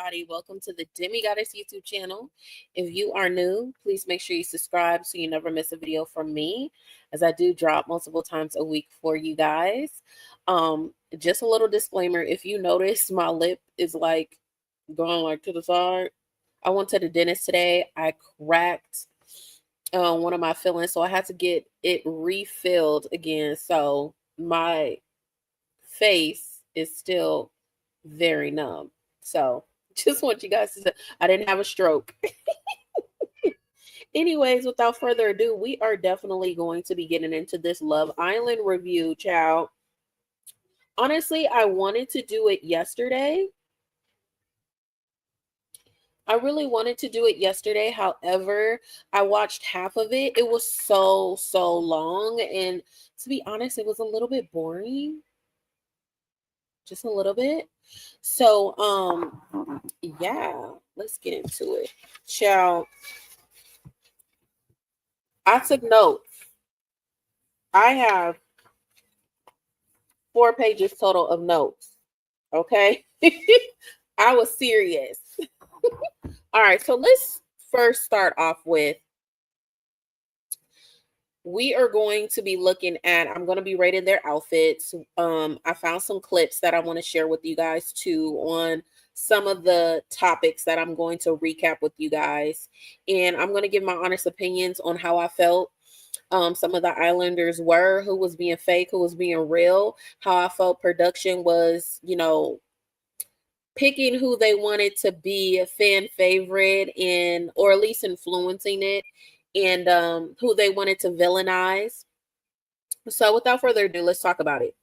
everybody. Welcome to the Demi Goddess YouTube channel. If you are new, please make sure you subscribe so you never miss a video from me, as I do drop multiple times a week for you guys. Just a little disclaimer, if you notice my lip is like going like to the side, I went to the dentist today. I cracked one of my fillings, so I had to get it refilled again. So my face is still very numb. So just want you guys to say I didn't have a stroke. Anyways, without further ado, we are definitely going to be getting into this Love Island review, child. Honestly, I wanted to do it yesterday. I really wanted to do it yesterday. However, I watched half of it. It was so long. And to be honest, it was a little bit boring. Just a little bit. So, yeah, let's get into it. Child, I took notes. I have 4 pages total of notes. Okay. I was serious. All right. So let's first start off with, we are going to be looking at, I'm going to be rating their outfits. I found some clips that I want to share with you guys too on some of the topics that I'm going to recap with you guys. And I'm going to give my honest opinions on how I felt some of the Islanders were, who was being fake, who was being real, how I felt production was, picking who they wanted to be a fan favorite and, or at least influencing it, and who they wanted to villainize. So without further ado, let's talk about it.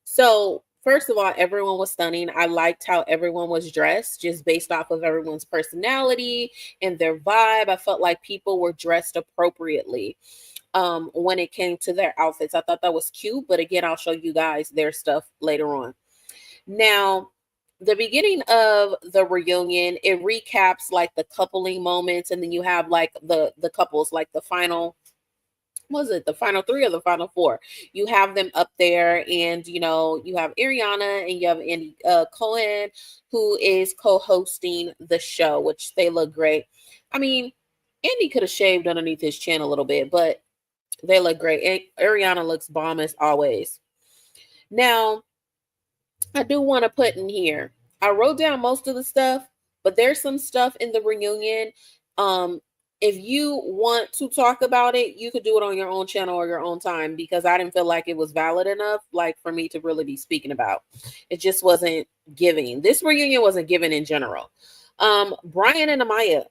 So first of all, everyone was stunning. I liked how everyone was dressed, just based off of everyone's personality and their vibe. I felt like people were dressed appropriately when it came to their outfits. I thought that was cute, but again, I'll show you guys their stuff later on. Now, the beginning of the reunion, it recaps like the coupling moments, and then you have like the couples, like the final, was it the final 3 or the final 4? You have them up there, and you have Ariana and you have Andy Cohen, who is co-hosting the show, which they look great. I mean, Andy could have shaved underneath his chin a little bit, but they look great. And Ariana looks bomb as always. Now, I do want to put in here, I wrote down most of the stuff, but there's some stuff in the reunion. If you want to talk about it, you could do it on your own channel or your own time, because I didn't feel like it was valid enough, like, for me to really be speaking about. It just wasn't giving. This reunion wasn't giving in general. Brian and Amaya.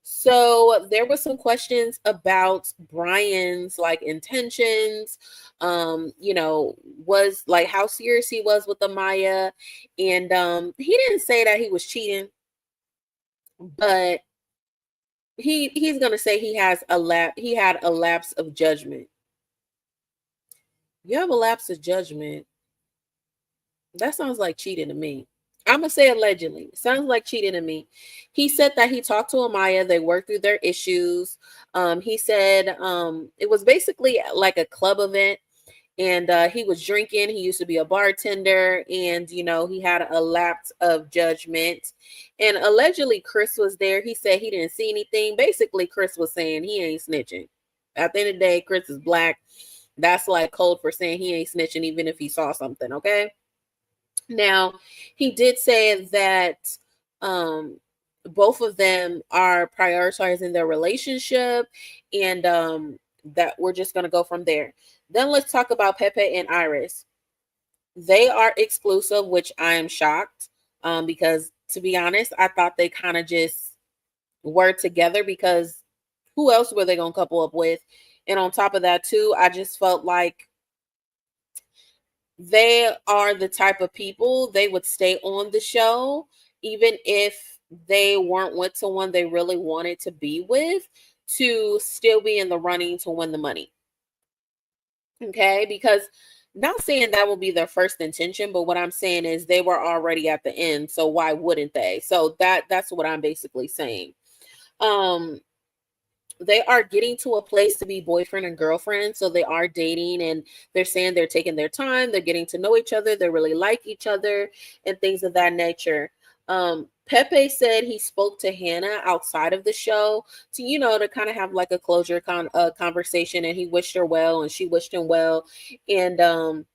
So there were some questions about Brian's like intentions, was like how serious he was with Amaya. And he didn't say that he was cheating, but he's gonna say he had a lapse of judgment. You have a lapse of judgment. That sounds like cheating to me. I'm going to say allegedly. Sounds like cheating to me. He said that he talked to Amaya. They worked through their issues. He said it was basically like a club event, and he was drinking. He used to be a bartender, and, he had a lapse of judgment. And allegedly, Chris was there. He said he didn't see anything. Basically, Chris was saying he ain't snitching. At the end of the day, Chris is black. That's like code for saying he ain't snitching, even if he saw something, okay? Now, he did say that both of them are prioritizing their relationship, and that we're just going to go from there. Then let's talk about Pepe and Iris. They are exclusive, which I am shocked, because, to be honest, I thought they kind of just were together, because who else were they going to couple up with? And on top of that, too, I just felt like they are the type of people, they would stay on the show even if they weren't with someone they really wanted to be with, to still be in the running to win the money. Okay, because, not saying that will be their first intention, but what I'm saying is they were already at the end, so why wouldn't they? So that's what I'm basically saying. They are getting to a place to be boyfriend and girlfriend. So they are dating, and they're saying they're taking their time. They're getting to know each other. They really like each other and things of that nature. Pepe said he spoke to Hannah outside of the show to, to kind of have like a closure conversation, and he wished her well and she wished him well. And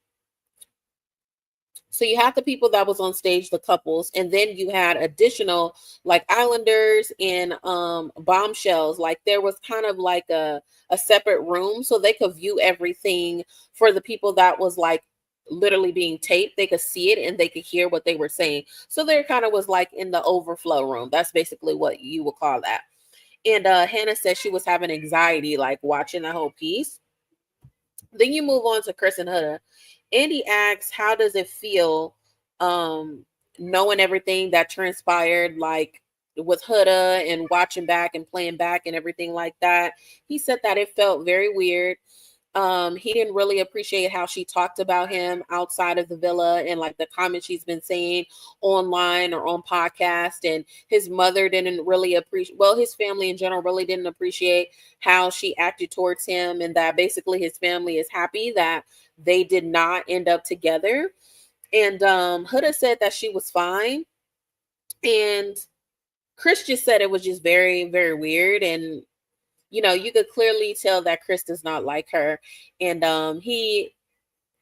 so you had the people that was on stage, the couples, and then you had additional like Islanders and Bombshells. Like there was kind of like a separate room so they could view everything for the people that was like literally being taped. They could see it and they could hear what they were saying. So there kind of was like in the overflow room. That's basically what you would call that. And Hannah said she was having anxiety like watching the whole piece. Then you move on to Chris and Huda. Andy asks, how does it feel knowing everything that transpired, like with Huda and watching back and playing back and everything like that? He said that it felt very weird. He didn't really appreciate how she talked about him outside of the villa and like the comments she's been saying online or on podcast. And his mother didn't really appreciate, well, his family in general really didn't appreciate how she acted towards him, and that basically his family is happy that they did not end up together. And Huda said that she was fine. And Chris just said it was just very, very weird. And you could clearly tell that Chris does not like her. And he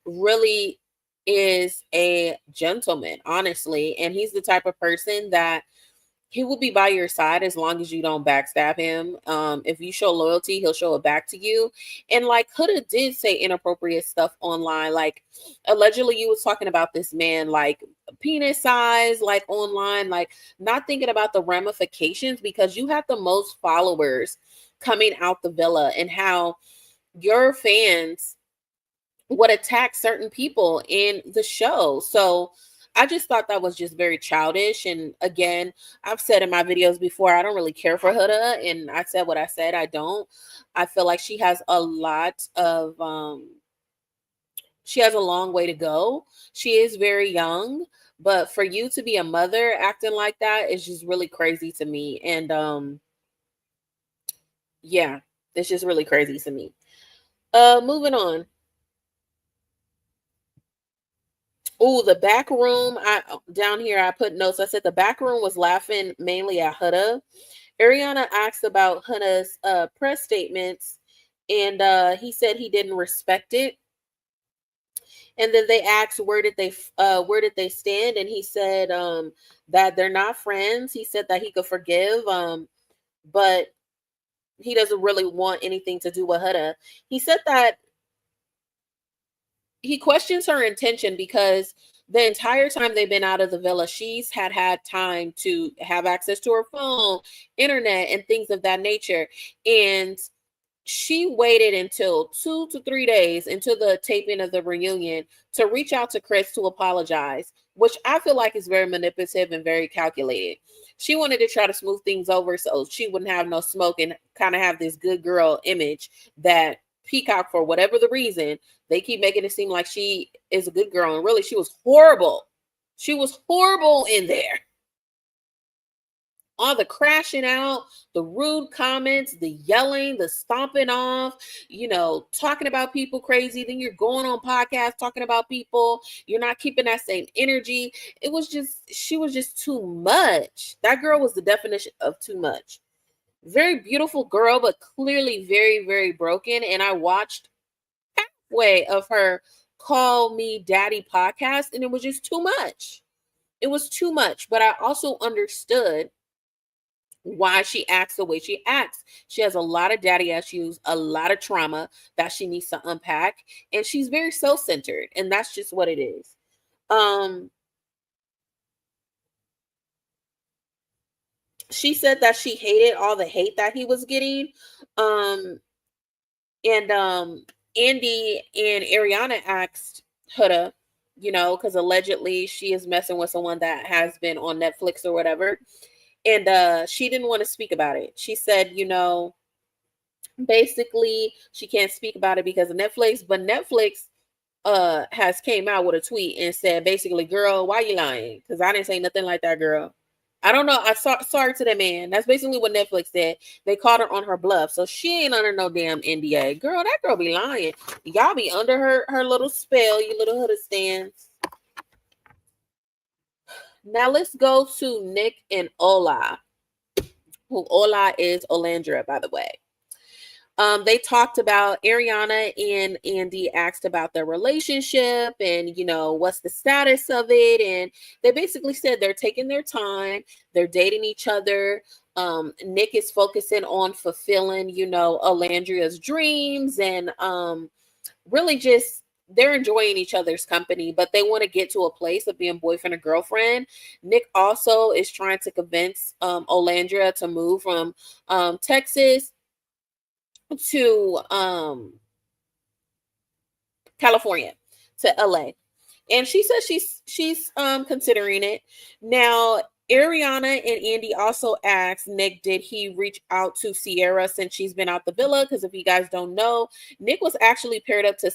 really is a gentleman, honestly. And he's the type of person that he will be by your side as long as you don't backstab him. If you show loyalty, he'll show it back to you. And like Huda did say inappropriate stuff online. Like allegedly you was talking about this man, like penis size, like online, like not thinking about the ramifications, because you have the most followers coming out the villa and how your fans would attack certain people in the show. So I just thought that was just very childish. And again, I've said in my videos before, I don't really care for Huda. And I said what I said. I don't. I feel like she has a lot of she has a long way to go. She is very young, but for you to be a mother acting like that is just really crazy to me. And yeah, it's just really crazy to me. Moving on. Oh, the back room. I down here I put notes. I said the back room was laughing mainly at Huda. Ariana asked about Huda's press statements, and he said he didn't respect it. And then they asked where did they stand, and he said that they're not friends. He said that he could forgive, but he doesn't really want anything to do with Huda. He said that he questions her intention because the entire time they've been out of the villa, she's had time to have access to her phone, internet, and things of that nature. And she waited until 2 to 3 days into the taping of the reunion to reach out to Chris to apologize, which I feel like is very manipulative and very calculated. She wanted to try to smooth things over so she wouldn't have no smoke and kind of have this good girl image that Peacock, for whatever the reason, they keep making it seem like she is a good girl. And really, she was horrible. She was horrible in there. All the crashing out, the rude comments, the yelling, the stomping off, talking about people crazy. Then you're going on podcasts talking about people. You're not keeping that same energy. She was just too much. That girl was the definition of too much. Very beautiful girl, but clearly very, very broken. And I watched halfway of her Call Me Daddy podcast, and it was just too much. It was too much. But I also understood why she acts the way she acts. She has a lot of daddy issues, a lot of trauma that she needs to unpack, and she's very self-centered, and that's just what it is. She said that she hated all the hate that he was getting. And Andy and Ariana asked Huda, because allegedly she is messing with someone that has been on Netflix or whatever. And she didn't want to speak about it. She said, basically she can't speak about it because of Netflix, but Netflix has came out with a tweet and said basically, girl, why you lying? Because I didn't say nothing like that, girl. I don't know. Sorry to that man. That's basically what Netflix said. They caught her on her bluff. So she ain't under no damn NDA. Girl, that girl be lying. Y'all be under her little spell, you little Huda stands. Now let's go to Nick and Ola, who Ola is Olandra, by the way. They talked about Ariana and Andy asked about their relationship and, what's the status of it. And they basically said they're taking their time, they're dating each other. Nick is focusing on fulfilling, Alandria's dreams and really just they're enjoying each other's company, but they want to get to a place of being boyfriend and girlfriend. Nick also is trying to convince Olandria to move from Texas to California, to LA. And she says she's considering it. Now, Ariana and Andy also asked Nick, did he reach out to Sierra since she's been out the villa? Because if you guys don't know, Nick was actually paired up to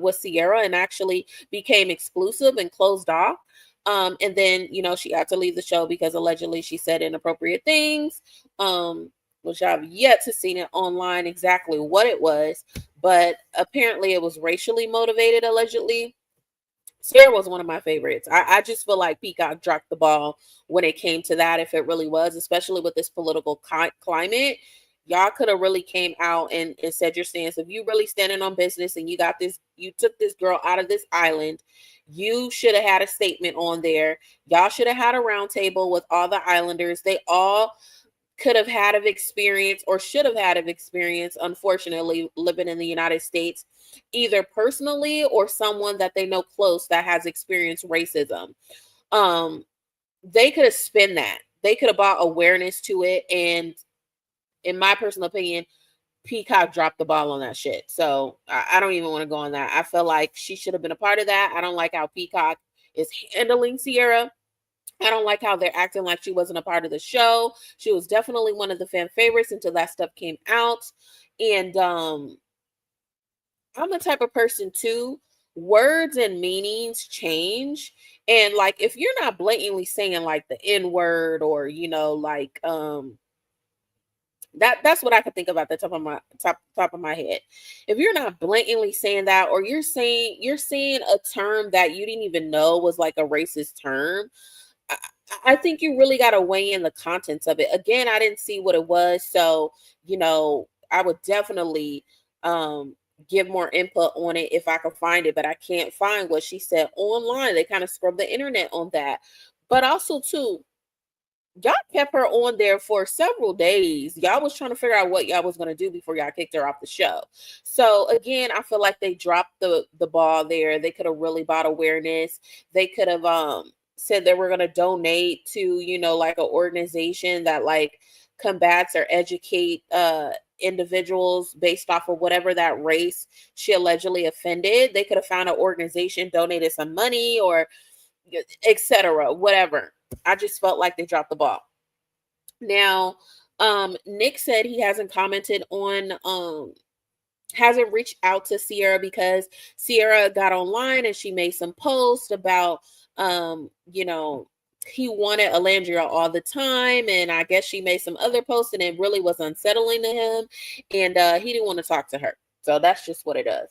with Sierra and actually became exclusive and closed off. And then, she had to leave the show because allegedly she said inappropriate things. Which I've yet to see it online exactly what it was, but apparently it was racially motivated, allegedly. Sarah was one of my favorites. I just feel like Peacock dropped the ball when it came to that, if it really was, especially with this political climate. Y'all could have really came out and said your stance. If you really standing on business and you got this, you took this girl out of this island, you should have had a statement on there. Y'all should have had a round table with all the islanders. They all could have had of experience or should have had of experience, unfortunately, living in the United States, either personally or someone that they know close that has experienced racism. They could have spun that. They could have brought awareness to it. And in my personal opinion, Peacock dropped the ball on that shit. So I don't even want to go on that. I feel like she should have been a part of that. I don't like how Peacock is handling Sierra. I don't like how they're acting like she wasn't a part of the show. She was definitely one of the fan favorites until that stuff came out. And I'm the type of person too, words and meanings change. And like if you're not blatantly saying like the N-word or like that's what I could think about the top of my head. If you're not blatantly saying that, or you're saying a term that you didn't even know was like a racist term, I think you really got to weigh in the contents of it. Again, I didn't see what it was. So, I would definitely give more input on it if I could find it, but I can't find what she said online. They kind of scrubbed the internet on that. But also, too, y'all kept her on there for several days. Y'all was trying to figure out what y'all was going to do before y'all kicked her off the show. So again, I feel like they dropped the ball there. They could have really bought awareness. They could have said they were going to donate to, like an organization that like combats or educate individuals based off of whatever that race she allegedly offended. They could have found an organization, donated some money or etc. whatever. I just felt like they dropped the ball. Now, Nick said he hasn't commented on hasn't reached out to Sierra because Sierra got online and she made some posts about he wanted Alandria all the time, and I guess she made some other posts and it really was unsettling to him, and he didn't want to talk to her. So that's just what it does.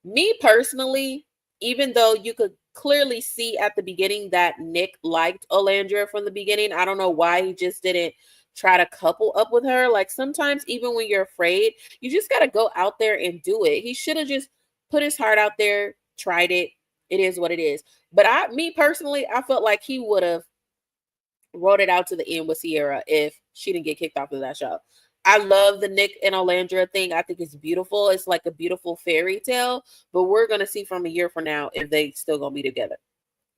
Me personally, even though you could clearly see at the beginning that Nick liked Alandria from the beginning, I don't know why he just didn't try to couple up with her. Like sometimes even when you're afraid, you just got to go out there and do it. He should have just put his heart out there, tried it. It is what it is. But me personally, I felt like he would have wrote it out to the end with Sierra if she didn't get kicked off of that show. I love the Nick and Alandria thing. I think it's beautiful. It's like a beautiful fairy tale, but we're going to see from a year from now if they still going to be together.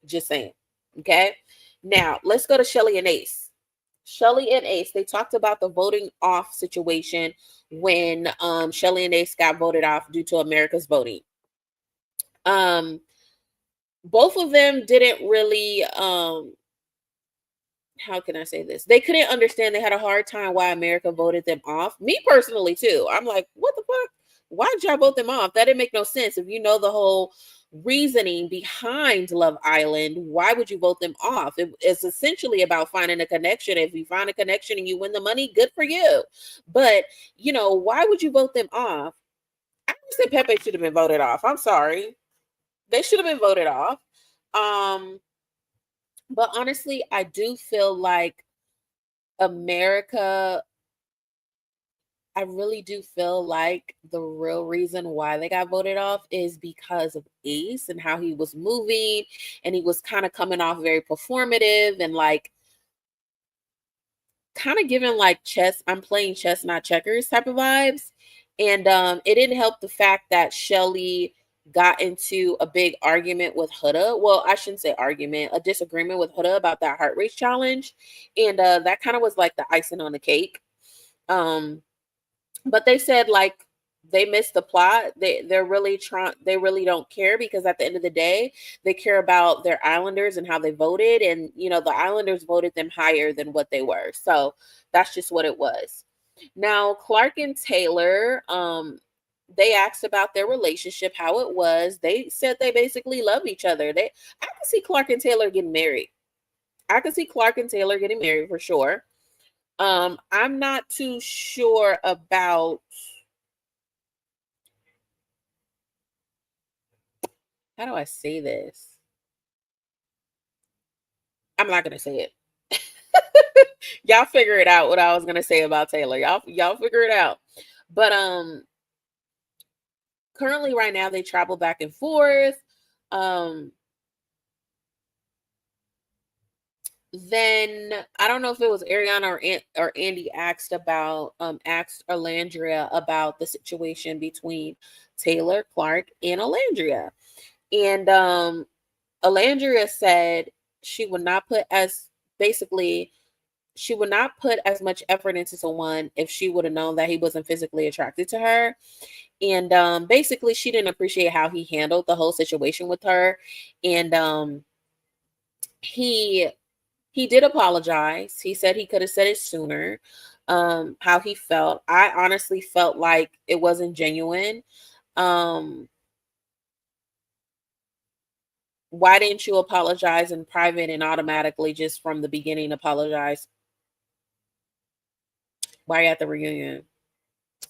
Just saying. Okay. Now let's go to Shelly and Ace. Shelly and Ace, they talked about the voting off situation when Shelly and Ace got voted off due to America's voting. Both of them didn't really how can I say this? They couldn't understand. They had a hard time why America voted them off. Me personally, too. I'm like, what the fuck? Why did y'all vote them off? That didn't make no sense. If you know the whole reasoning behind Love Island, why would you vote them off? It's essentially about finding a connection. If you find a connection and you win the money, good for you. But, why would you vote them off? I would say Pepe should have been voted off. I'm sorry. They should have been voted off. But honestly, I do feel like America, I really do feel like the real reason why they got voted off is because of Ace and how he was moving, and he was kind of coming off very performative and like kind of giving like chess, I'm playing chess, not checkers type of vibes. And it didn't help the fact that Shelly got into a big argument with Huda. Well, I shouldn't say argument, a disagreement with Huda about that heart race challenge. And that kind of was like the icing on the cake. Um, but they said like they missed the plot. They're really trying, they really don't care, because at the end of the day, they care about their islanders and how they voted, and you know, the islanders voted them higher than what they were. So that's just what it was. Now, Clark and Taylor, they asked about their relationship, how it was. They said they basically love each other. I can see Clark and Taylor getting married. I can see Clark and Taylor getting married for sure. I'm not too sure about, how do I say this? I'm not gonna say it. Y'all figure it out what I was gonna say about Taylor. Y'all figure it out. But currently right now they travel back and forth. Um then I don't know if it was Ariana or Andy asked Alandria about the situation between Taylor, Clark, and Alandria. And Alandria said she would not put as basically she would not put as much effort into someone if she would have known that he wasn't physically attracted to her. And basically she didn't appreciate how he handled the whole situation with her. And he he did apologize. He said he could have said it sooner. How he felt. I honestly felt like it wasn't genuine. Um why didn't you apologize in private and automatically just from the beginning apologize? Why are you at the reunion?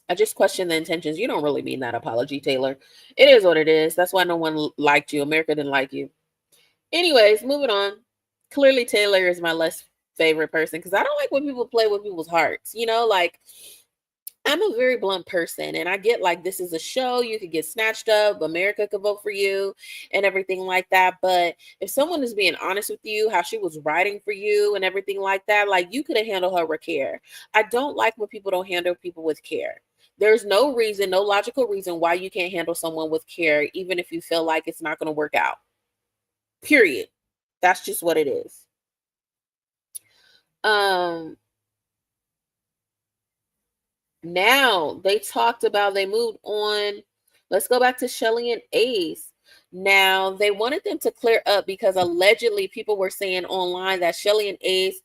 I just question the intentions. You don't really mean that apology, Taylor. It is what it is. That's why no one liked you. America didn't like you. Anyways, moving on. Clearly, Taylor is my less favorite person because I don't like when people play with people's hearts. You know, like I'm a very blunt person, and I get like this is a show. You could get snatched up. America could vote for you and everything like that. But if someone is being honest with you, how she was writing for you and everything like that, like you could have handled her with care. I don't like when people don't handle people with care. There's no reason, no logical reason why you can't handle someone with care, even if you feel like it's not going to work out. Period. That's just what it is. Um, Now they talked about they moved on. Let's go back to Shelly and Ace. Now they wanted them to clear up because allegedly people were saying online that Shelly and Ace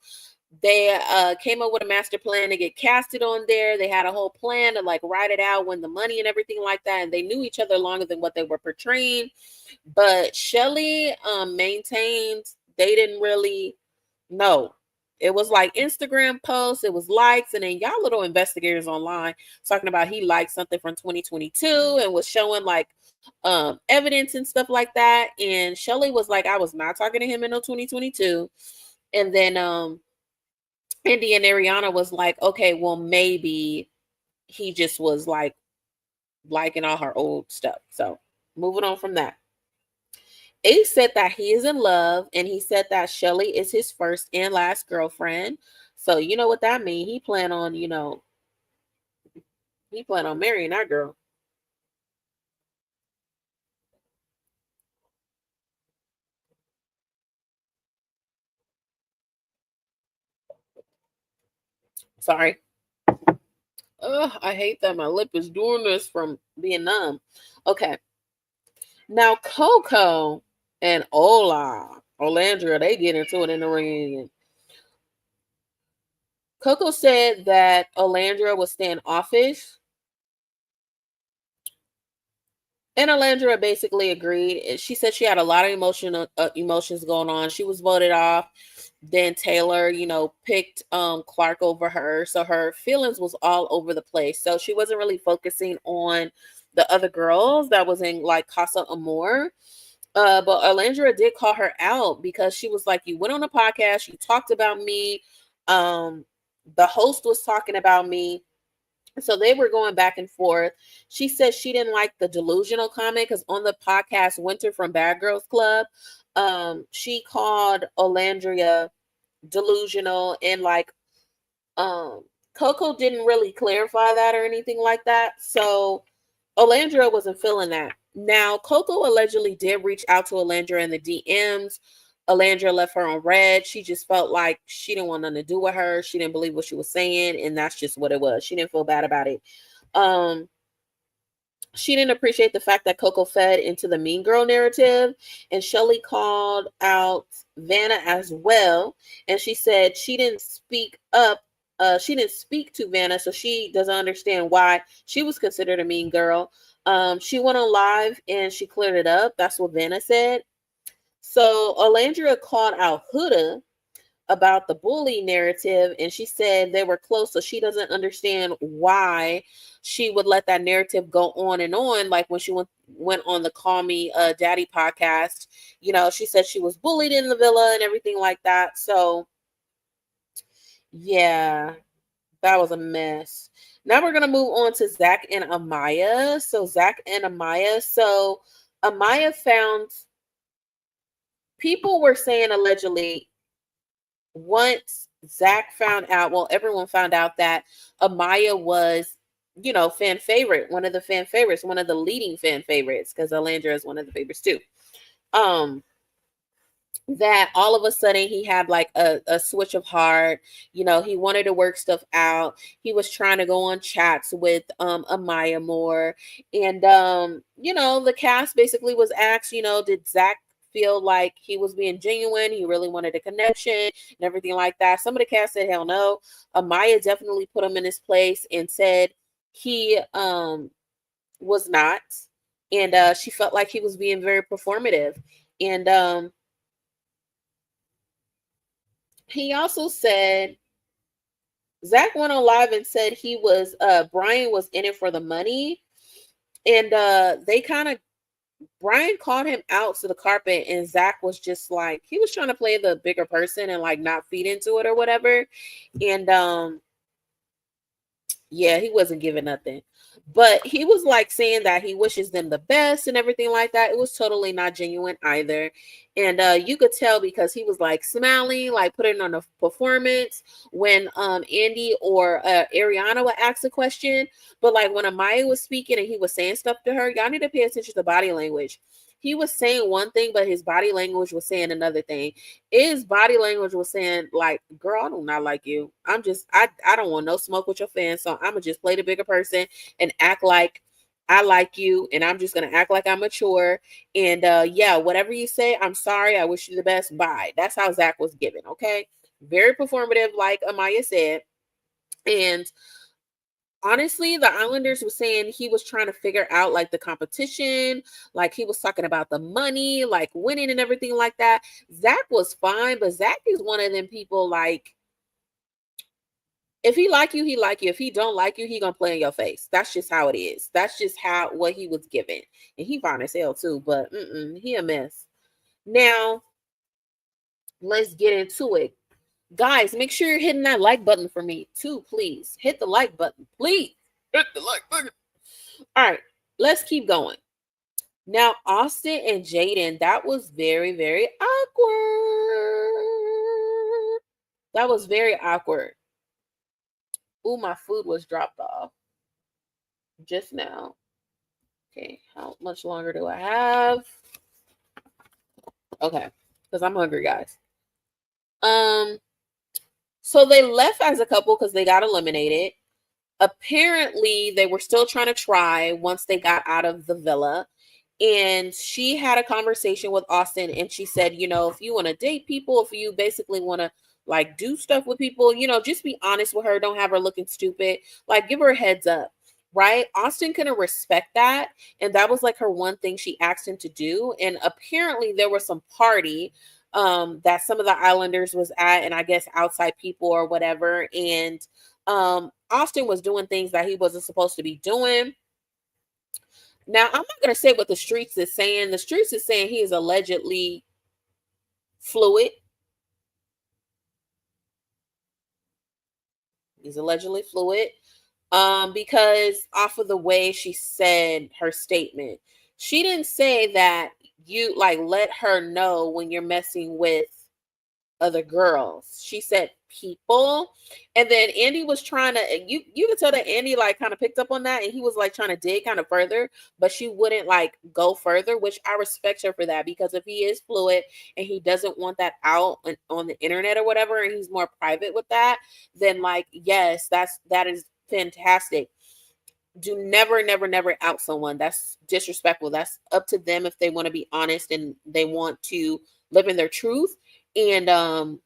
they came up with a master plan to get casted on there. They had a whole plan to like write it out, win the money and everything like that. And they knew each other longer than what they were portraying. But Shelly maintained they didn't really know. It was like Instagram posts, it was likes, and then y'all little investigators online talking about he liked something from 2022 and was showing like evidence and stuff like that. And Shelly was like, I was not talking to him in no 2022. And then Indy and Ariana was like, okay, well, maybe he just was like liking all her old stuff. So moving on from that. Ace said that he is in love, and he said that Shelly is his first and last girlfriend. So you know what that means. He plan on marrying that girl. Sorry. Ugh, I hate that my lip is doing this from being numb. Okay. Now Coco and Olandra, they get into it in the reunion. Coco said that Olandra was standoffish. And Alandra basically agreed. She said she had a lot of emotions going on. She was voted off. Then Taylor, picked Clark over her. So her feelings was all over the place. So she wasn't really focusing on the other girls that was in like Casa Amor. But Alandra did call her out because she was like, you went on a podcast, you talked about me. The host was talking about me. So they were going back and forth. She said she didn't like the delusional comment because on the podcast Winter from Bad Girls Club, she called Olandria delusional, and like Coco didn't really clarify that or anything like that. So Olandra wasn't feeling that. Now, Coco allegedly did reach out to Olandra in the DMs. Olandra left her on red. She just felt like she didn't want nothing to do with her. She didn't believe what she was saying, and that's just what it was. She didn't feel bad about it. She didn't appreciate the fact that Coco fed into the mean girl narrative, and Shelly called out Vanna as well, and she said she didn't speak up. She didn't speak to Vanna, so she doesn't understand why she was considered a mean girl. She went on live and she cleared it up. That's what Vanna said. So Olandria called out Huda about the bully narrative, and she said they were close, so she doesn't understand why she would let that narrative go on and on. Like when she went on the Call Me Daddy podcast, you know, she said she was bullied in the villa and everything like that. So yeah, that was a mess. Now we're gonna move on to Zach and Amaya. So Zach and Amaya. So Amaya found, people were saying allegedly, once Zach found out, well, everyone found out that Amaya was, you know, fan favorite, one of the fan favorites, one of the leading fan favorites, because Alandra is one of the favorites too. That all of a sudden he had like a switch of heart. You know, he wanted to work stuff out. He was trying to go on chats with Amaya more. And you know, the cast basically was asked, you know, did Zach feel like he was being genuine? He really wanted a connection and everything like that. Some of the cast said hell no. Amaya definitely put him in his place and said he was not. And she felt like he was being very performative. And he also said, Zach went on live and said he was Brian was in it for the money. And they kind of, Brian called him out to the carpet, and Zach was just like, he was trying to play the bigger person and like not feed into it or whatever. And yeah, he wasn't giving nothing. But he was like saying that he wishes them the best and everything like that. It was totally not genuine either. And you could tell because he was like smiling, like putting on a performance when Andy or Ariana would ask a question. But like when Amaya was speaking and he was saying stuff to her, y'all need to pay attention to body language. He was saying one thing, but his body language was saying another thing. His body language was saying, like, girl, I do not like you. I don't want no smoke with your fans. So I'm gonna just play the bigger person and act like I like you, and I'm just gonna act like I'm mature. And yeah, whatever you say, I'm sorry. I wish you the best. Bye. That's how Zach was given. Okay. Very performative, like Amaya said. And honestly, the Islanders were saying he was trying to figure out like the competition, like he was talking about the money, like winning and everything like that. Zach was fine, but Zach is one of them people like, if he like you, he like you. If he don't like you, he gonna play in your face. That's just how it is. That's just how what he was given, and he fine as hell too. But he a mess. Now let's get into it. Guys, make sure you're hitting that like button for me too, please. Hit the like button, please. Hit the like button. All right, let's keep going. Now, Austin and Jaden, that was very, very awkward. That was very awkward. Ooh, my food was dropped off just now. Okay, how much longer do I have? Okay, because I'm hungry, guys. So they left as a couple because they got eliminated. Apparently, they were still trying to try once they got out of the villa. And she had a conversation with Austin, and she said, you know, if you want to date people, if you basically want to like do stuff with people, you know, just be honest with her. Don't have her looking stupid. Like, give her a heads up. Right? Austin couldn't respect that. And that was like her one thing she asked him to do. And apparently there was some party that some of the Islanders was at, and I guess outside people or whatever. And Austin was doing things that he wasn't supposed to be doing. Now, I'm not going to say what the streets is saying. The streets is saying he is allegedly fluid. He's allegedly fluid. Because off of the way she said her statement, she didn't say that you like let her know when you're messing with other girls. She said people. And then Andy was trying to you could tell that Andy like kind of picked up on that and he was like trying to dig kind of further, but she wouldn't like go further, which I respect her for that because if he is fluid and he doesn't want that out on the internet or whatever and he's more private with that, then like yes, that is fantastic. Do never out someone. That's disrespectful. That's up to them if they want to be honest and they want to live in their truth. And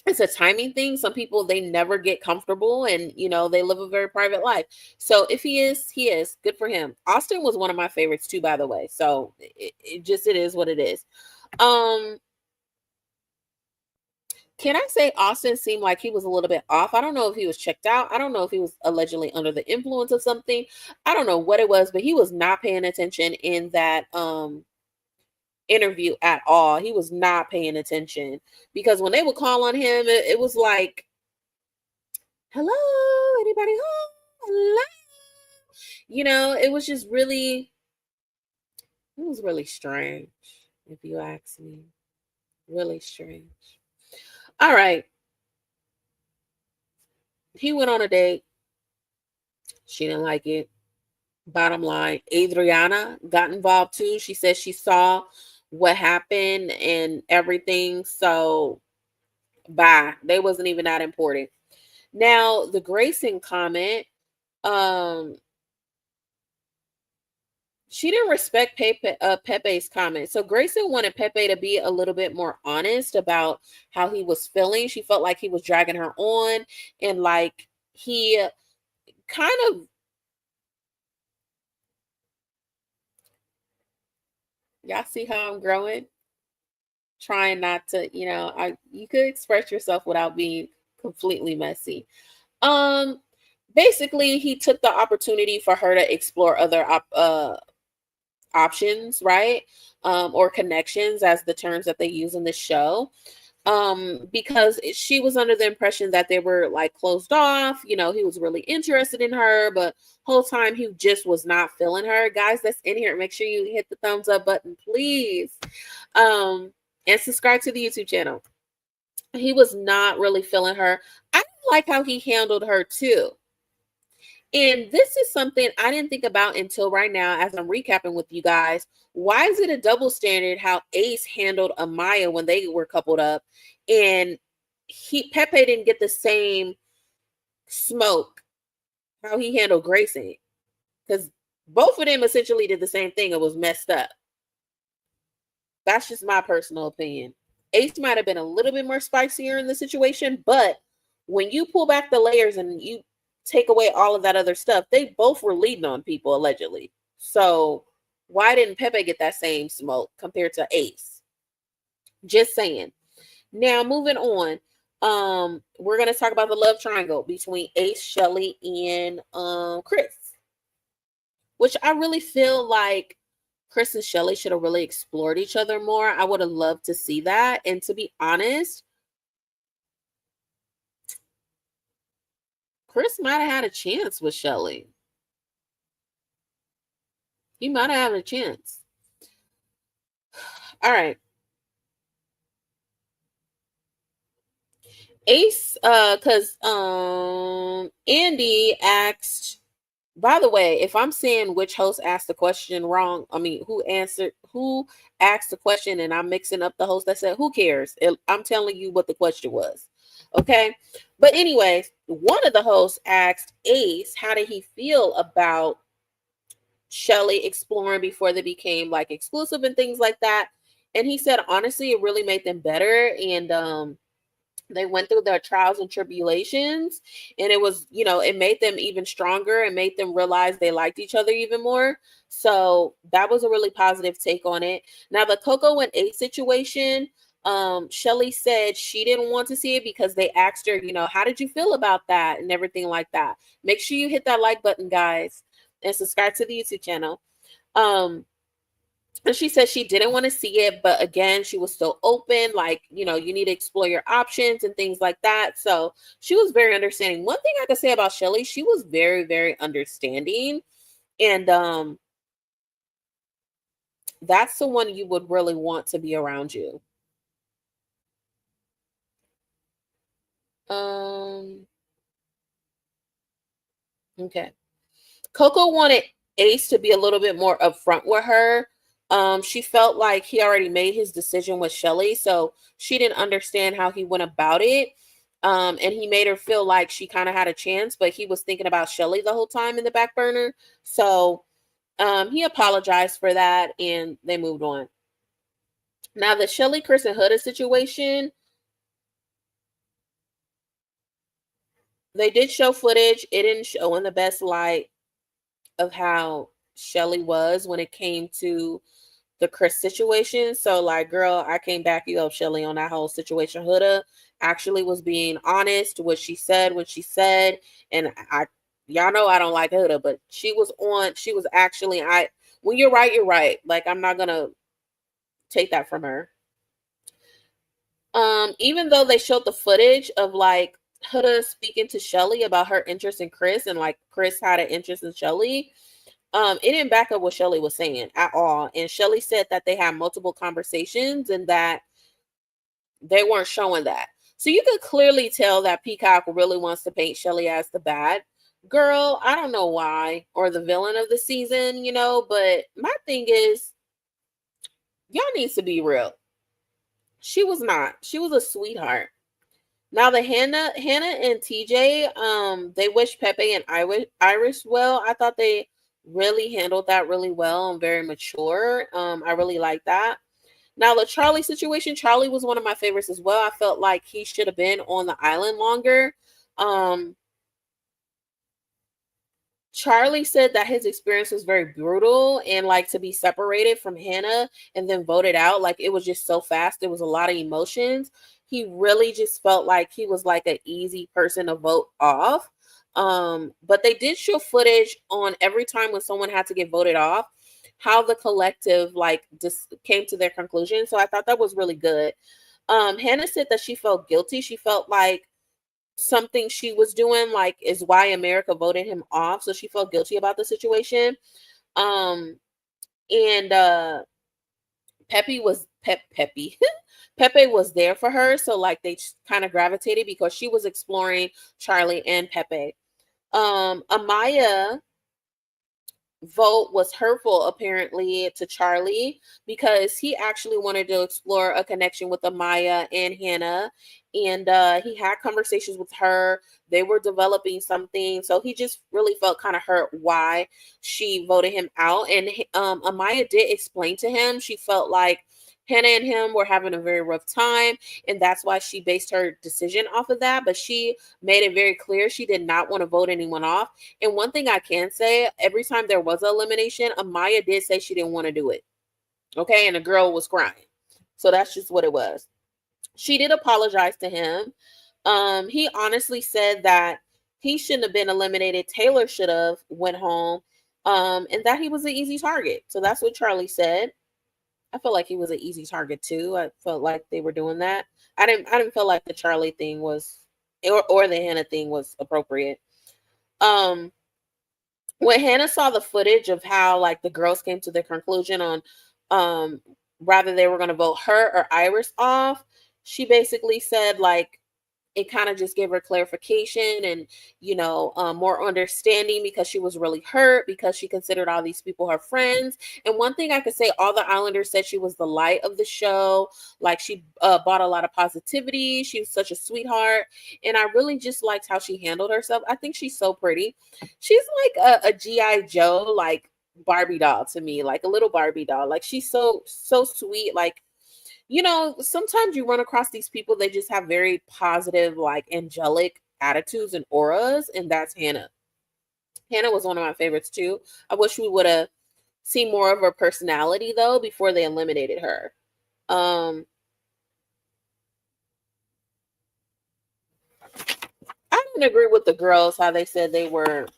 it's a timing thing. Some people they never get comfortable and they live a very private life. So if he is good for him. Austin was one of my favorites too, by the way. So it is what it is. Can I say Austin seemed like he was a little bit off? I don't know if he was checked out. I don't know if he was allegedly under the influence of something. I don't know what it was, but he was not paying attention in that interview at all. He was not paying attention because when they would call on him, it was like, "Hello, anybody home? Hello." It was just really, it was really strange, if you ask me. Really strange. All right. He went on a date. She didn't like it. Bottom line, Adriana got involved too. She said she saw what happened and everything. So bye. They wasn't even that important. Now the Grayson comment, um, she didn't respect Pepe's comment. So Grayson wanted Pepe to be a little bit more honest about how he was feeling. She felt like he was dragging her on and like he kind of, y'all see how I'm growing? Trying not to, you could express yourself without being completely messy. Um Basically he took the opportunity for her to explore other options, right? Or connections as the terms that they use in the show. Because she was under the impression that they were like closed off, he was really interested in her, but whole time he just was not feeling her. Guys that's in here, make sure you hit the thumbs up button, please. And subscribe to the YouTube channel. He was not really feeling her. I didn't like how he handled her too. And this is something I didn't think about until right now as I'm recapping with you guys. Why is it a double standard how Ace handled Amaya when they were coupled up and Pepe didn't get the same smoke how he handled Grayson? Because both of them essentially did the same thing. It was messed up. That's just my personal opinion. Ace might have been a little bit more spicier in the situation, but when you pull back the layers and you take away all of that other stuff, they both were leading on people allegedly. So why didn't Pepe get that same smoke compared to Ace? Just saying. Now moving on. We're gonna talk about the love triangle between Ace, Shelly, and Chris. Which I really feel like Chris and Shelly should have really explored each other more. I would have loved to see that. And to be honest, Chris might have had a chance with Shelly. He might have had a chance. All right. Ace, because Andy asked, by the way, if I'm saying which host asked the question wrong, I mean who asked the question and I'm mixing up the host that said, who cares? I'm telling you what the question was. Okay. But anyways, one of the hosts asked Ace, how did he feel about Shelly exploring before they became like exclusive and things like that? And he said, honestly, it really made them better. And they went through their trials and tribulations, and it was, it made them even stronger and made them realize they liked each other even more. So that was a really positive take on it. Now the Coco and Ace situation, Shelly said she didn't want to see it because they asked her, how did you feel about that and everything like that. Make sure you hit that like button, guys, and subscribe to the YouTube channel. Um, and she said she didn't want to see it, but again, she was still open. Like, you need to explore your options and things like that. So she was very understanding. One thing I could say about Shelly, she was very, very understanding. And that's the one you would really want to be around you. Um, okay. Coco wanted Ace to be a little bit more upfront with her. She felt like he already made his decision with Shelly, so she didn't understand how he went about it. And he made her feel like she kind of had a chance, but he was thinking about Shelly the whole time in the back burner. So he apologized for that and they moved on. Now, the Shelly, Chris, and Huda situation, they did show footage. It didn't show in the best light of how Shelly was when it came to the Chris situation. So, like, girl, I came back you up, Shelly, on that whole situation. Huda actually was being honest what she said when she said, and y'all know I don't like Huda, but she was actually, when you're right, you're right. Like, I'm not gonna take that from her. Even though they showed the footage of like Huda speaking to Shelly about her interest in Chris, and like Chris had an interest in Shelly, it didn't back up what Shelly was saying at all. And Shelly said that they had multiple conversations and that they weren't showing that. So you could clearly tell that Peacock really wants to paint Shelly as the bad girl. I don't know why, or the villain of the season, but my thing is, y'all needs to be real. She was not. She was a sweetheart. Now the Hannah and TJ, they wish Pepe and Iris well. I thought they really handled that really well and very mature. I really like that. Now the Charlie situation, Charlie was one of my favorites as well. I felt like he should have been on the island longer. Um, Charlie said that his experience was very brutal and like to be separated from Hannah and then voted out, like it was just so fast. There was a lot of emotions. He really just felt like he was like an easy person to vote off. But they did show footage on every time when someone had to get voted off, how the collective like just came to their conclusion. So I thought that was really good. Hannah said that she felt guilty. She felt like something she was doing like is why America voted him off, so she felt guilty about the situation. um and Pepe was Pepe Pepe was there for her, so like they kind of gravitated because she was exploring Charlie and Pepe. Amaya vote was hurtful apparently to Charlie because he actually wanted to explore a connection with Amaya and Hannah, and he had conversations with her. They were developing something, so he just really felt kind of hurt why she voted him out. And Amaya did explain to him she felt like Hannah and him were having a very rough time, and that's why she based her decision off of that. But she made it very clear she did not want to vote anyone off. And one thing I can say, every time there was an elimination, Amaya did say she didn't want to do it. Okay. And the girl was crying. So that's just what it was. She did apologize to him. He honestly said that he shouldn't have been eliminated. Taylor should have went home. And that he was an easy target. So that's what Charlie said. I felt like he was an easy target too. I felt like they were doing that. I didn't feel like the Charlie thing was or the Hannah thing was appropriate. Um when Hannah saw the footage of how like the girls came to the conclusion on um whether they were going to vote her or Iris off, she basically said like it kind of just gave her clarification and more understanding because she was really hurt because she considered all these people her friends. And one thing I could say, all the Islanders said she was the light of the show. Like she brought a lot of positivity. She was such a sweetheart, and I really just liked how she handled herself. I think she's so pretty. She's like a GI Joe like Barbie doll to me, like a little Barbie doll. Like she's so sweet. Like, sometimes you run across these people, they just have very positive, like angelic attitudes and auras, and that's Hannah. Hannah was one of my favorites too. I wish we would have seen more of her personality though before they eliminated her. Um, I didn't agree with the girls how they said they were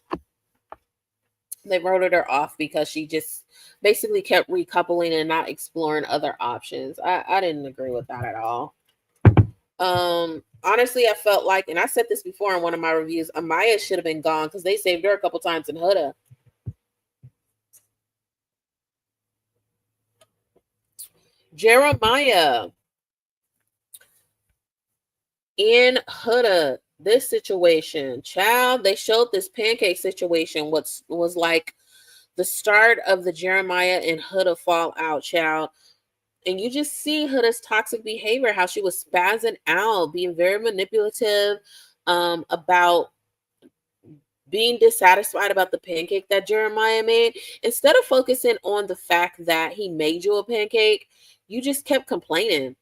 They voted her off because she just basically kept recoupling and not exploring other options. I didn't agree with that at all. Honestly, I felt like, and I said this before in one of my reviews, Amaya should have been gone because they saved her a couple times in Huda. Jeremiah in Huda, this situation, child, they showed this pancake situation, what was like the start of the Jeremiah and Huda fallout, child. And you just see Huda's toxic behavior, how she was spazzing out, being very manipulative, about being dissatisfied about the pancake that Jeremiah made. Instead of focusing on the fact that he made you a pancake, you just kept complaining.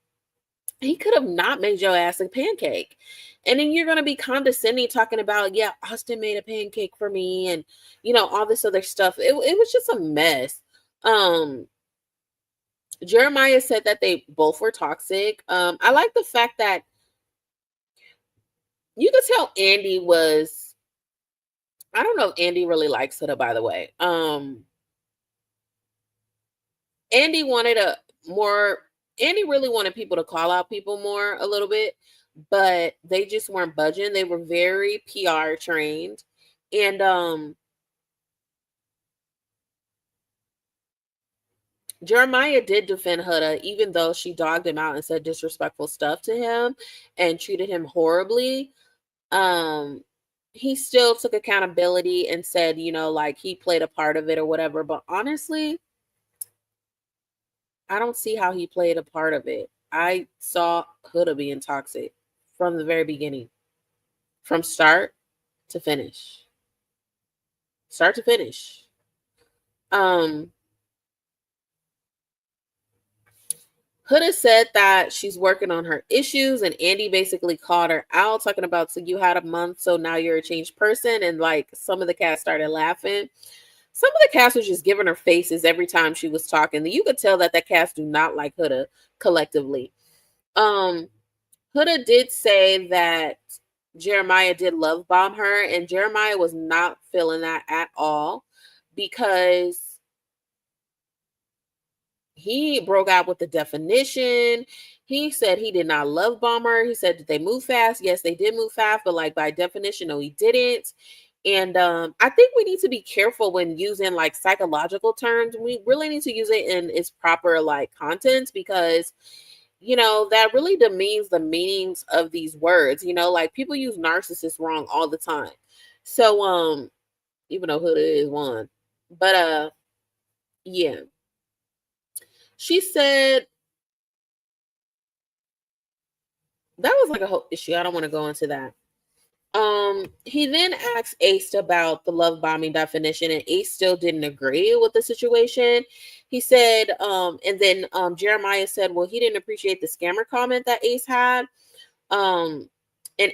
He could have not made your ass a pancake. And then you're going to be condescending, talking about, yeah, Austin made a pancake for me, and, all this other stuff. It was just a mess. Jeremiah said that they both were toxic. I like the fact that you could tell Andy was, I don't know if Andy really likes Huda, by the way. Andy wanted Andy really wanted people to call out people more a little bit, but they just weren't budging. They were very PR trained. And Jeremiah did defend Huda, even though she dogged him out and said disrespectful stuff to him and treated him horribly. He still took accountability and said, like he played a part of it or whatever. But honestly, I don't see how he played a part of it. I saw Huda being toxic from the very beginning, from start to finish. Start to finish. Huda said that she's working on her issues, and Andy basically called her out, talking about, so you had a month, so now you're a changed person. And like some of the cast started laughing. Some of the cast was just giving her faces every time she was talking. You could tell that the cast do not like Huda collectively. Huda did say that Jeremiah did love bomb her, and Jeremiah was not feeling that at all because he broke out with the definition. He said he did not love bomb her. He said, did they move fast? Yes, they did move fast, but like by definition, no, he didn't. And I think we need to be careful when using like psychological terms. We really need to use it in its proper like content, because that really demeans the meanings of these words. Like people use narcissist wrong all the time. So even though Huda is one. But yeah. She said that was like a whole issue. I don't want to go into that. He then asked Ace about the love bombing definition, and Ace still didn't agree with the situation. He said, and then Jeremiah said, well, he didn't appreciate the scammer comment that Ace had. And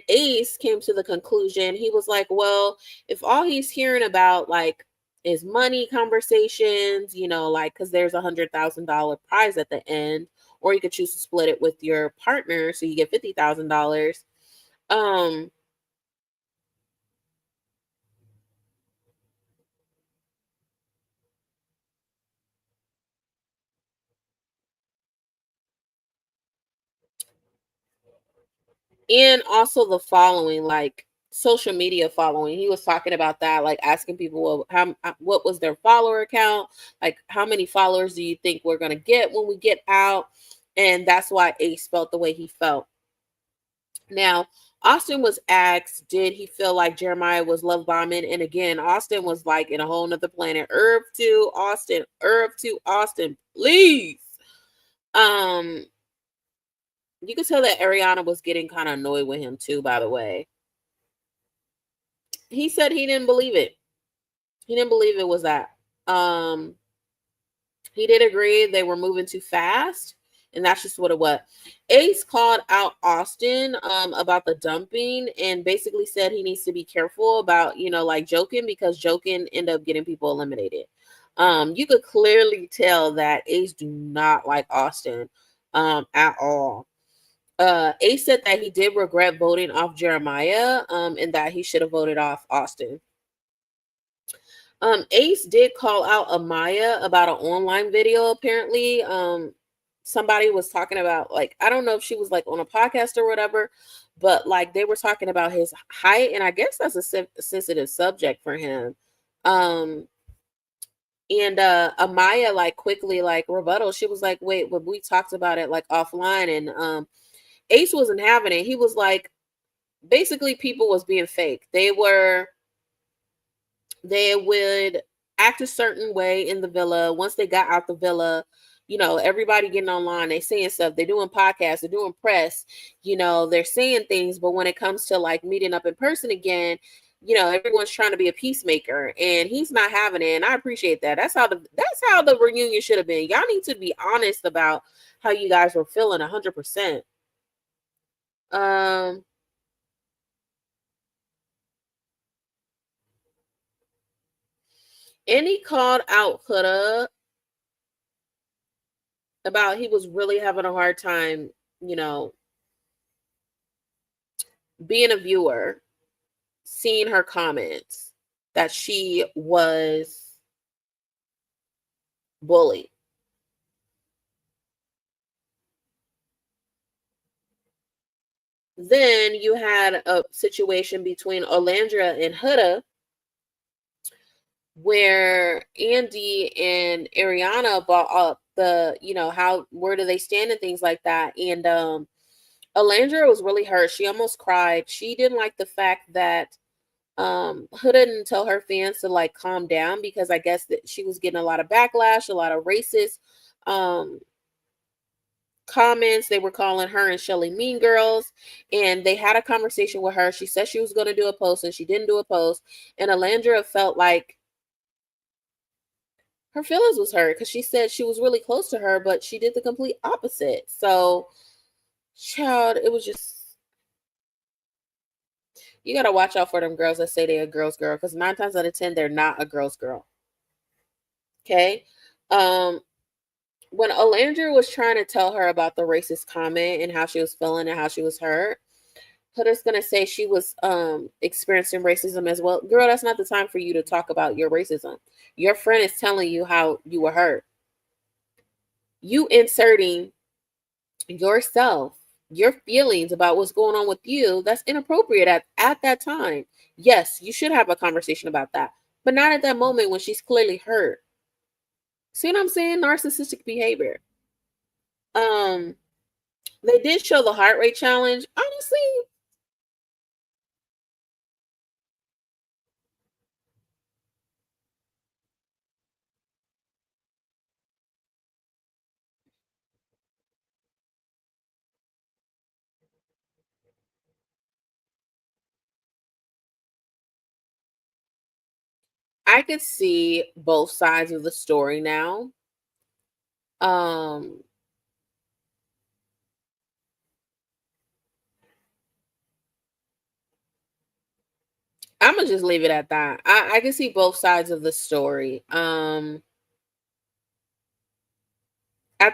Ace came to the conclusion, he was like, well, if all he's hearing about like is money conversations, like because there's $100,000 prize at the end, or you could choose to split it with your partner so you get $50,000. And also the following, like social media following. He was talking about that, like asking people, well, what was their follower count? Like, how many followers do you think we're going to get when we get out? And that's why Ace felt the way he felt. Now, Austin was asked, did he feel like Jeremiah was love bombing? And again, Austin was like in a whole nother planet. Herb to Austin, please. You could tell that Ariana was getting kind of annoyed with him too, by the way. He said he didn't believe it. He didn't believe it was that. He did agree they were moving too fast, and that's just what it was. Ace called out Austin about the dumping and basically said he needs to be careful about, like joking, because joking end up getting people eliminated. You could clearly tell that Ace do not like Austin at all. Ace said that he did regret voting off Jeremiah, and that he should have voted off Austin. Ace did call out Amaya about an online video. Apparently, somebody was talking about, like, I don't know if she was like on a podcast or whatever, but like they were talking about his height, and I guess that's a sensitive subject for him. Um, and Amaya like quickly like rebuttal. She was like, "Wait, but we talked about it like offline," and Ace wasn't having it. He was like, basically, people was being fake. They would act a certain way in the villa. Once they got out the villa, you know, everybody getting online, they saying stuff, they're doing podcasts, they're doing press, you know, they're saying things, but when it comes to like meeting up in person again, you know, everyone's trying to be a peacemaker, and he's not having it. And I appreciate that. That's how the reunion should have been. Y'all need to be honest about how you guys were feeling 100%. Um and he called out Huda about he was really having a hard time, you know, being a viewer, seeing her comments that she was bullied. Then you had a situation between Olandra and Huda where Andy and Ariana brought up the, you know, how, where do they stand and things like that. And Alandra was really hurt. She almost cried. She didn't like the fact that Huda didn't tell her fans to like calm down, because I guess that she was getting a lot of backlash, a lot of racist comments. They were calling her and Shelly mean girls, and they had a conversation with her. She said she was going to do a post, and she didn't do a post. And Alandra felt like her feelings was hurt because she said she was really close to her, but she did the complete opposite. So, child, it was just, you gotta watch out for them girls that say they're a girl's girl, because 9 times out of 10 they're not a girl's girl. Okay. When Alandra was trying to tell her about the racist comment and how she was feeling and how she was hurt, Huda's gonna say she was experiencing racism as well. Girl, that's not the time for you to talk about your racism. Your friend is telling you how you were hurt. You inserting yourself, your feelings about what's going on with you, that's inappropriate at that time. Yes, you should have a conversation about that, but not at that moment when she's clearly hurt. See what I'm saying? Narcissistic behavior. Um, they did show the heart rate challenge. Honestly, I could see both sides of the story now. Um, I'm gonna just leave it at that. I can see both sides of the story. At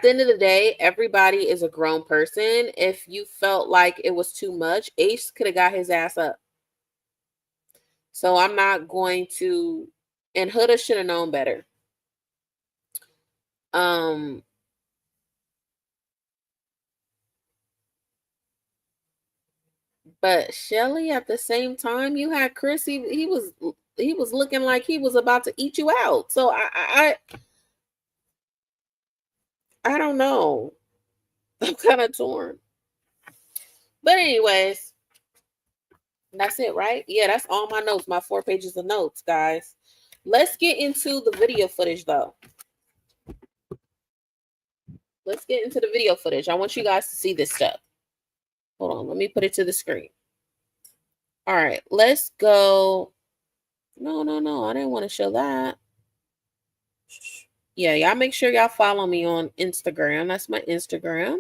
the end of the day, everybody is a grown person. If you felt like it was too much, Ace could have got his ass up. So I'm not going to, and Huda should have known better. Um, but Shelly, at the same time, you had Chris. He was looking like he was about to eat you out. So I don't know. I'm kind of torn. But anyways, that's it, right? Yeah, that's all my notes, my 4 pages of notes, guys. Let's get into the video footage, though. Let's get into the video footage. I want you guys to see this stuff. Hold on, let me put it to the screen. All right, let's go. No, I didn't want to show that. Yeah, y'all make sure y'all follow me on Instagram. That's my Instagram.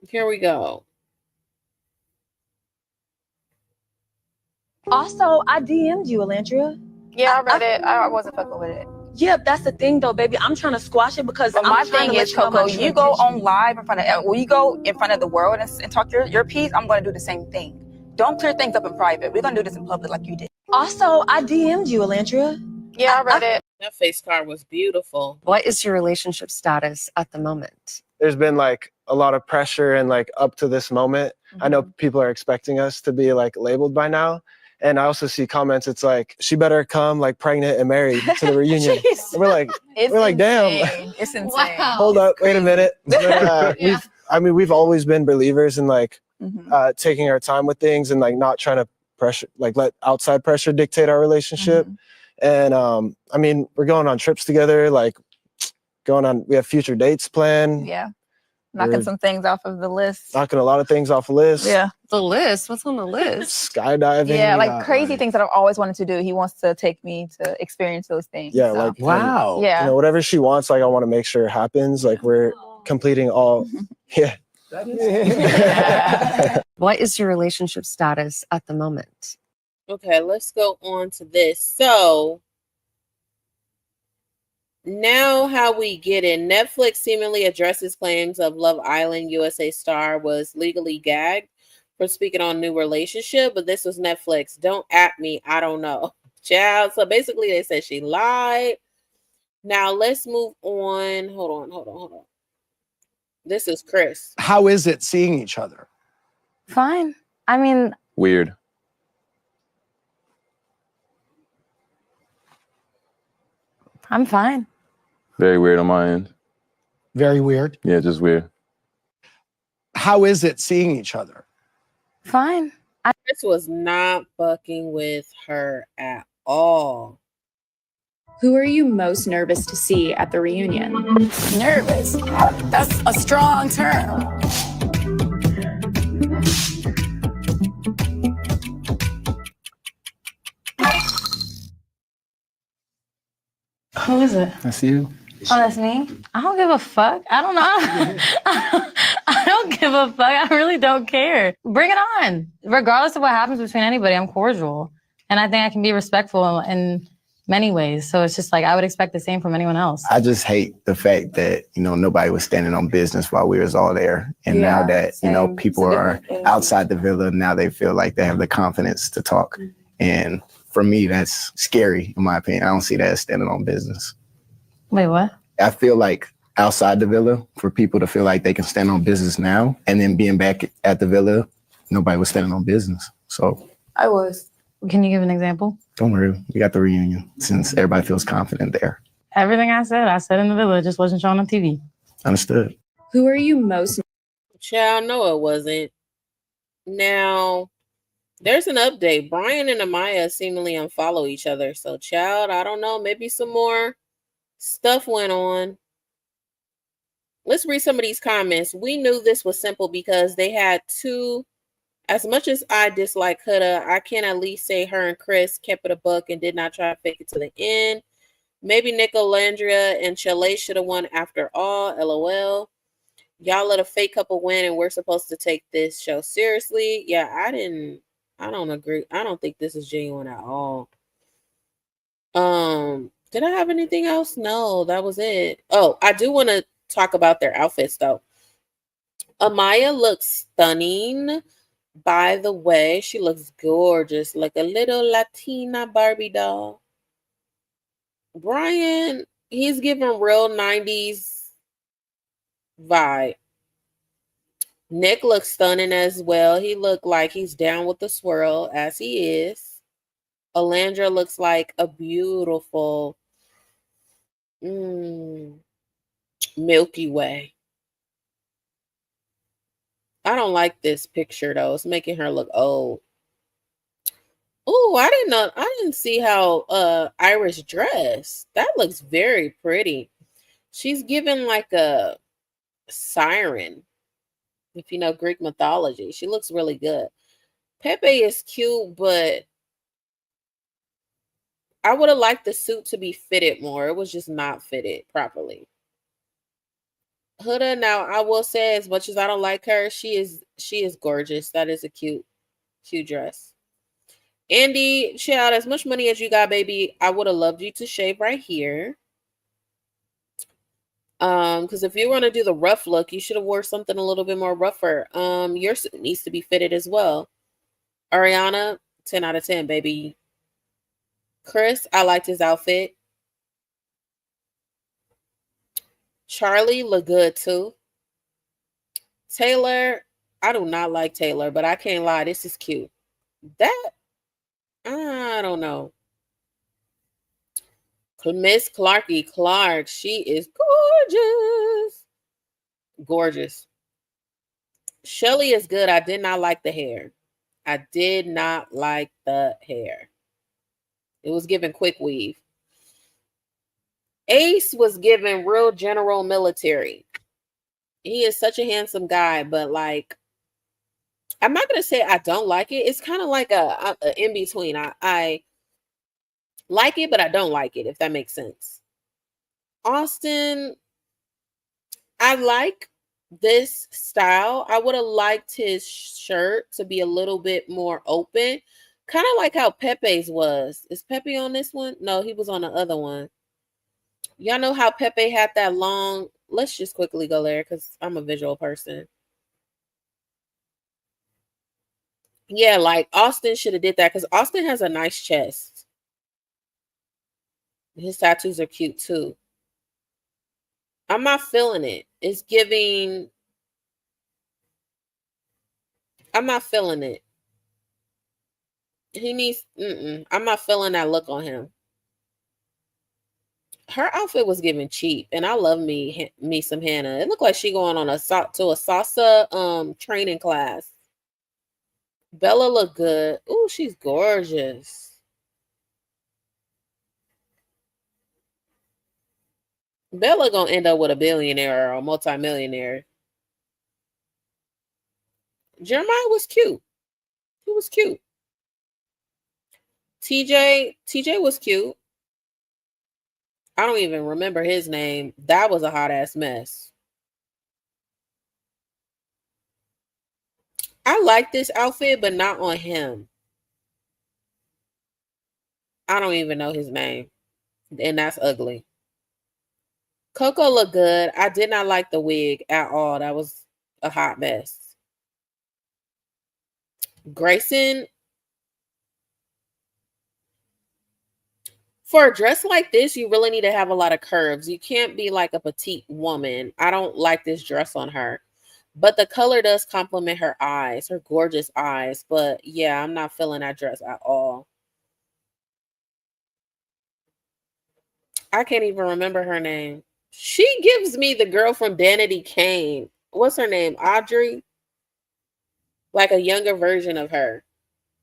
Here we go. Also, I DM'd you, Alandria. Yeah, I read it. I wasn't fucking with it. Yeah, that's the thing though, baby. I'm trying to squash it because But my thing is, Coco, you go on live in front of, when you go in front of the world and talk your piece, I'm going to do the same thing. Don't clear things up in private. We're gonna do this in public like you did. Also, I DM'd you, Elantria. Yeah, I read it. That face card was beautiful. What is your relationship status at the moment? There's been like a lot of pressure and like up to this moment. I know people are expecting us to be like labeled by now. And I also see comments, it's like, she better come like pregnant and married to the reunion. Jeez. And we're like, damn. It's insane. Wow. Hold up, wait a minute. But, we've always been believers in like taking our time with things and like not trying to pressure, like let outside pressure dictate our relationship. And we're going on trips together, like we have future dates planned. Yeah. Knocking some things off of the list. Knocking a lot of things off the list. Yeah. The list? What's on the list? Skydiving. Yeah, like crazy things that I've always wanted to do. He wants to take me to experience those things. Yeah, so. like Wow. Yeah. You know, whatever she wants, like I want to make sure it happens. Like we're completing all. Yeah. What is your relationship status at the moment? Okay, let's go on to this. So now how we get in. Netflix seemingly addresses claims of Love Island USA star was legally gagged for speaking on new relationship, but this was Netflix. Don't at me. I don't know. Child. So basically they said she lied. Now let's move on. Hold on. This is Chris. How is it seeing each other? Fine. I mean, Weird. I'm fine. Very weird on my end. Very weird. Yeah, just weird. How is it seeing each other? Fine. Chris was not fucking with her at all. Who are you most nervous to see at the reunion? Nervous. That's a strong term. Who is it? That's you. Oh, that's me? I don't give a fuck. I don't know. I don't give a fuck. I really don't care. Bring it on. Regardless of what happens between anybody, I'm cordial. And I think I can be respectful in many ways. So it's just like I would expect the same from anyone else. I just hate the fact that, nobody was standing on business while we was all there. And now that, people are outside the villa, now they feel like they have the confidence to talk. And for me, that's scary, in my opinion. I don't see that as standing on business. Wait, what? I feel like outside the villa, for people to feel like they can stand on business now, and then being back at the villa, nobody was standing on business. So I was. Can you give an example? don't worry, we got the reunion since everybody feels confident there. Everything I said in the villa, just wasn't shown on TV. Understood. Who are you most Child, no, it wasn't. Now, there's an update. Brian and Amaya seemingly unfollow each other. So, child, I don't know. Maybe some more stuff went on. Let's read some of these comments. We knew this was simple because they had two. As much as I dislike Huda, I can at least say her and Chris kept it a buck and did not try to fake it to the end. Maybe Nicolandria and Chalet should have won after all. LOL. Y'all let a fake couple win and we're supposed to take this show seriously. Yeah, I don't agree. I don't think this is genuine at all. Did I have anything else? No, that was it. Oh, I do want to talk about their outfits though. Amaya looks stunning. By the way, she looks gorgeous, like a little Latina Barbie doll. Brian, he's giving real 90s vibe. Nick looks stunning as well. He looked like he's down with the swirl, as he is. Alandra looks like a beautiful Milky Way. I don't like this picture though. It's making her look old. Oh, I didn't see how Iris dressed. That looks very pretty. She's given like a siren. If you know Greek mythology, she looks really good. Pepe is cute, but I would have liked the suit to be fitted more. It was just not fitted properly. Huda, now I will say, as much as I don't like her, she is gorgeous. That is a cute dress. Andy, child, as much money as you got, baby, I would have loved you to shave right here. Because if you want to do the rough look, you should have wore something a little bit more rougher. Your suit needs to be fitted as well. Ariana, 10 out of 10, baby. Chris, I liked his outfit. Charlie looked good too. Taylor, I do not like Taylor, but I can't lie, this is cute. That, I don't know. Miss Clarky Clark, she is gorgeous. Gorgeous. Shelly is good. I did not like the hair. I did not like the hair. It was given quick weave. Ace was given real general military. He is such a handsome guy, but like, I'm not going to say I don't like it. It's kind of like a in between. I like it, but I don't like it, if that makes sense. Austin, I like this style. I would have liked his shirt to be a little bit more open. Kind of like how Pepe's was. Is Pepe on this one? No, he was on the other one. Y'all know how Pepe had that long... Let's just quickly go there because I'm a visual person. Yeah, like Austin should have did that because Austin has a nice chest. His tattoos are cute too. I'm not feeling it. It's giving... I'm not feeling it. He needs... I'm not feeling that look on him. Her outfit was given cheap, and I love me some Hannah. It looked like she going on a salsa training class. Bella looked good. Ooh, she's gorgeous. Bella gonna end up with a billionaire or a multimillionaire. Jeremiah was cute. He was cute. TJ was cute. I don't even remember his name. That was a hot ass mess. I like this outfit, but not on him. I don't even know his name. And that's ugly. Coco looked good. I did not like the wig at all. That was a hot mess. Grayson, for a dress like this, you really need to have a lot of curves. You can't be like a petite woman. I don't like this dress on her. But the color does complement her eyes, her gorgeous eyes. But yeah, I'm not feeling that dress at all. I can't even remember her name. She gives me the girl from Danity Kane. What's her name? Audrey? Like a younger version of her.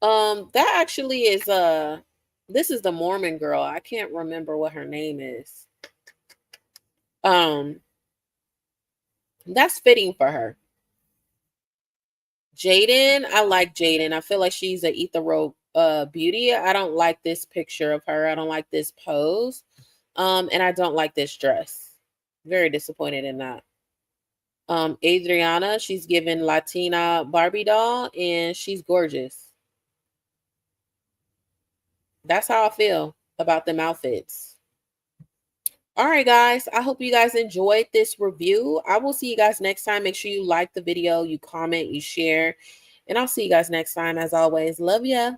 That actually is this is the Mormon girl. I can't remember what her name is. That's fitting for her. Jaden, I like Jaden. I feel like she's an ethereal beauty. I don't like this picture of her. I don't like this pose. And I don't like this dress. Very disappointed in that. Adriana, she's given Latina Barbie doll, and she's gorgeous. That's how I feel about them outfits. All right, guys. I hope you guys enjoyed this review. I will see you guys next time. Make sure you like the video, you comment, you share, and I'll see you guys next time. As always, love ya.